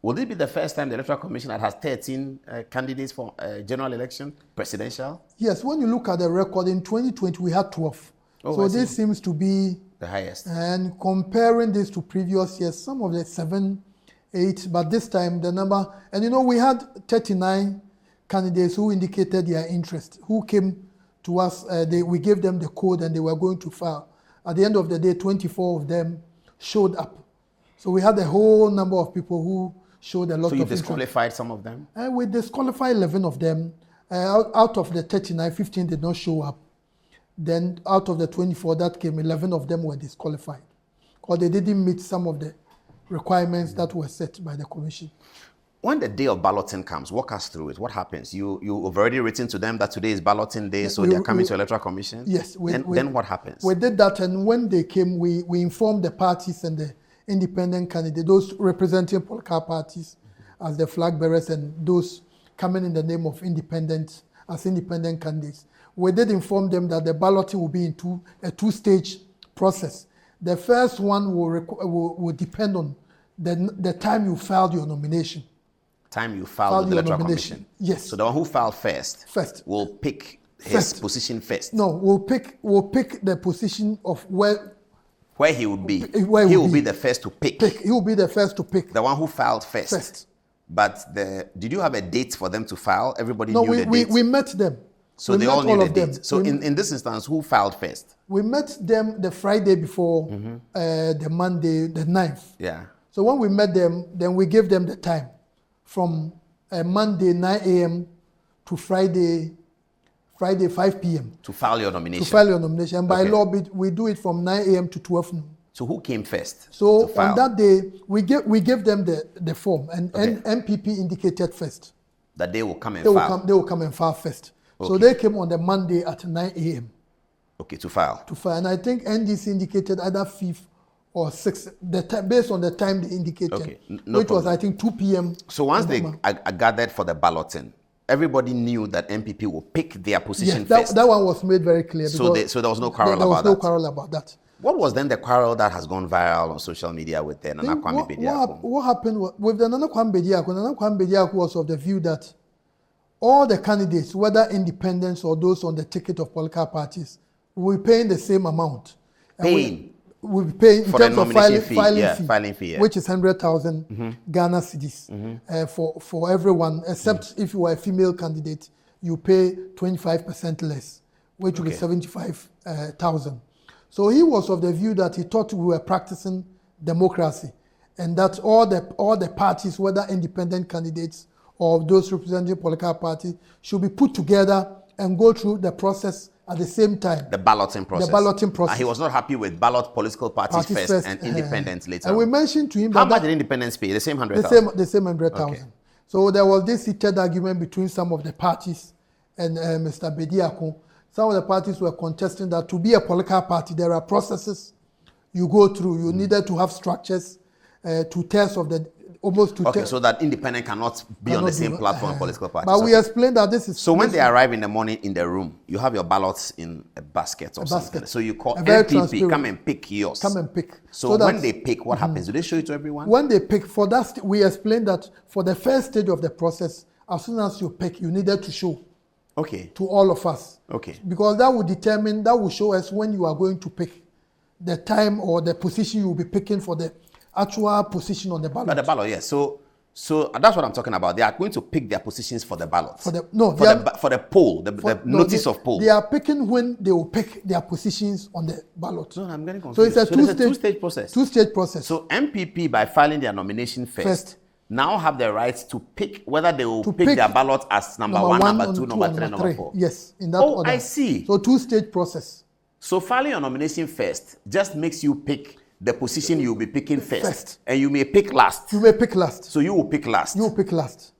Will it be the first time the Electoral Commission has 13 candidates for general election, presidential? Yes, when you look at the record, in 2020 we had 12. So this seems to be the highest. And comparing this to previous years, some of the 7, 8, but this time the number, and you know, we had 39 candidates who indicated their interest, who came to us, we gave them the code and they were going to file. At the end of the day, 24 of them showed up. So we had a whole number of people who showed a lot of interest. So you disqualified some of them? We disqualified 11 of them. Out of the 39, 15 did not show up. Then out of the 24 that came, 11 of them were disqualified because they didn't meet some of the requirements that were set by the commission. When the day of balloting comes, walk us through it. What happens? You've already written to them that today is balloting day, so they're coming to Electoral Commission? Yes. Then what happens? We did that, and when they came, we informed the parties and the independent candidates, those representing political parties as the flag bearers and those coming in the name of independent candidates. We did inform them that the balloting will be in a two-stage process. The first one will depend on the time you filed your nomination. Time you filed with the Electoral Commission? Yes. So the one who filed first will pick his position first? No, we'll pick the position of where he would be. He will be the first to pick. He will be the first to pick. The one who filed first. But did you have a date for them to file? Everybody knew the date? We met them. So they all knew the date. So in this instance, who filed first? We met them the Friday before the Monday, the 9th. Yeah. So when we met them, then we gave them the time from Monday 9 a.m. to Friday 5 p.m. To file your nomination. To file your nomination. And by law, we do it from 9 a.m. to 12 noon. So who came first? So on that day, we gave them the form, and MPP indicated first. That they will come and file? They will come and file first. Okay. So they came on the Monday at 9 a.m. Okay, to file. And I think NDC indicated either 5th or 6th, based on the time they indicated, which was, I think, 2 p.m. So once they gathered for the balloting, everybody knew that MPP will pick their position first. That one was made very clear. So there was no quarrel about that? There was no quarrel about that. What was then the quarrel that has gone viral on social media with the Nana Kwame Bediako? What happened with the Nana Kwame Bediako was of the view that all the candidates, whether independents or those on the ticket of political parties, will be paying the same amount. We'll be paying in terms of filing fee, which is 100,000 Ghana cedis for everyone, except if you are a female candidate, you pay 25% less, which will be 75,000. So he was of the view that he thought we were practicing democracy, and that all the parties, whether independent candidates or those representing political parties, should be put together and go through the process at the same time. The balloting process. The balloting process. He was not happy with ballot political parties first and independents later. And we mentioned to him how much did independents pay? The same 100,000? The same 100,000. Okay. So there was this heated argument between some of the parties and Mr. Bediako. Some of the parties were contesting that to be a political party, there are processes you go through. You needed to have structures, to test of the so that independent cannot be on the same platform of political parties. But we explained that this is... So when they arrive in the morning in the room, you have your ballots in a basket or something. So you call MPP, come and pick yours. Come and pick. So when they pick, what happens? Do they show it to everyone? When they pick, for that, we explained that for the first stage of the process, as soon as you pick, you needed to show to all of us. Because that will show us when you are going to pick the time or the position you will be picking for the actual position on the ballot. The ballot, yes. So that's what I'm talking about. They are going to pick their positions for the ballot. For the poll, the notice of poll. They are picking when they will pick their positions on the ballot. No, I'm getting confused. So it's a two-stage process. Two-stage process. So MPP, by filing their nomination first, now have the right to pick whether they will pick their ballot as number one, number two, number three, number four. Yes, in that order. I see. So two-stage process. So filing your nomination first just makes you pick the position you will be picking first. And you may pick last. You may pick last. So you will pick last. You will pick last.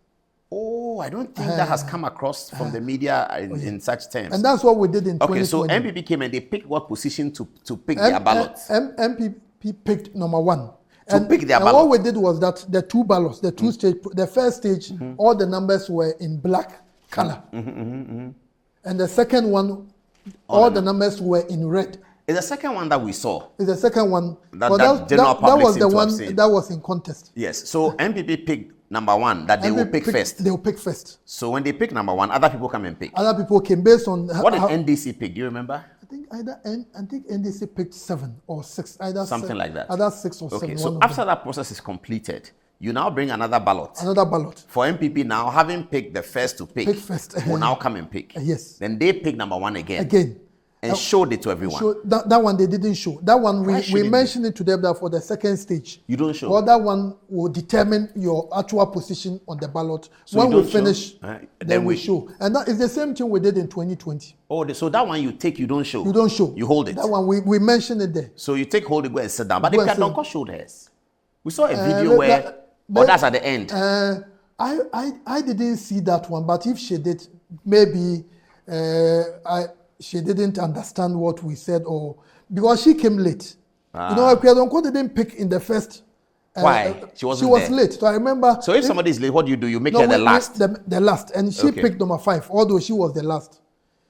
Oh, I don't think that has come across from the media in such terms. And that's what we did in 2020. Okay, so MPP came and they picked what position to pick their ballots? MPP picked number one. Pick their ballot. What we did was that the two ballots, the two stage, the first stage, all the numbers were in black color. And the second one, all the numbers were in red. It's the second one that we saw. It's the second one. That was the one that was in contest. Yes. So MPP picked number one that they will pick first. They will pick first. So when they pick number one, other people come and pick. Other people came based on what did NDC pick? Do you remember? I think NDC picked 7 or 6. Something like that. Either 6 or 7. Okay. So after that process is completed, you now bring another ballot. Another ballot. For MPP now, having picked the first to pick will now come and pick. Yes. Then they pick number one again. And showed it to everyone. That one they didn't show. That one we mentioned it to them that for the second stage. You don't show. Or that one will determine your actual position on the ballot. So when we finish, then we show. And that is the same thing we did in 2020. Oh, so that one you take, you don't show. You don't show. You hold it. That one we mentioned it there. So you take, hold it, go and sit down. But the Kadonko showed hers. We saw a video where, that's at the end. I didn't see that one, but if she did, maybe she didn't understand what we said, or because she came late. You know, Kadonko didn't pick in the first. Why? She was late. So I remember. So if somebody is late, what do? You make her the last. The last, and she picked number 5, although she was the last.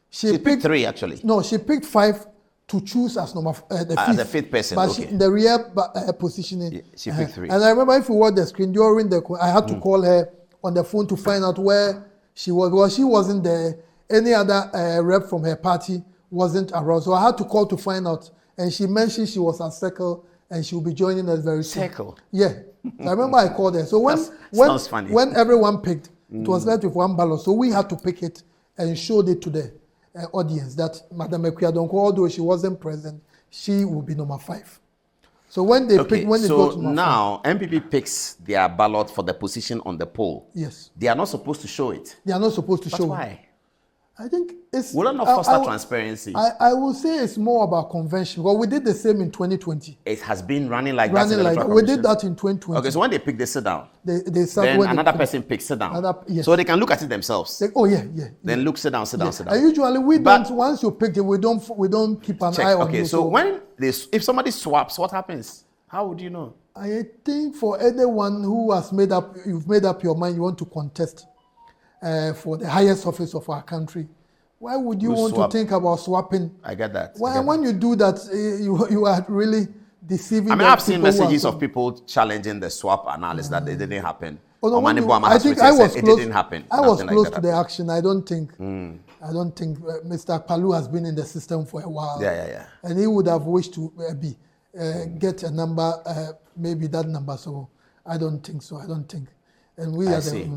She picked 3 actually. No, she picked 5 to choose as the 5th. As the 5th person. But she, in the rear positioning, she picked 3. And I remember, if you watch the screen during I had to call her on the phone to find out where she was, because she wasn't there. Any other rep from her party wasn't around, so I had to call to find out. And she mentioned she was at Circle and she will be joining us very soon. Circle. Yeah. So I remember I called her. So when everyone picked, it was left with one ballot. So we had to pick it and showed it to the audience that Madam Ekuyadonko, although she wasn't present, she will be number 5. So when they pick, when they go to now MPP picks their ballot for the position on the poll. Yes. They are not supposed to show it. They are not supposed to show it. Why? I think it's... Will it not foster transparency? I will say it's more about convention. Well, we did the same in 2020. It has been running like that. We did that in 2020. Okay, so when they pick, they sit down. They start, then another person picks, sit down. Yes. So they can look at it themselves. Then look, sit down, sit down, sit down. And usually we don't. Once you pick it, we don't keep an eye on it. Okay, so when if somebody swaps, what happens? How would you know? I think for anyone who has you've made up your mind, you want to contest for the highest office of our country. Why would you want to think about swapping? I get that. When you do that, you are really deceiving. I mean, I've seen messages of people challenging the swap analysis that it didn't happen. I think I was close. It didn't happen. I was close to the action. I don't think. I don't think Mr. Palu has been in the system for a while. Yeah. And he would have wished to get a number, maybe that number. So I don't think so. And we are the.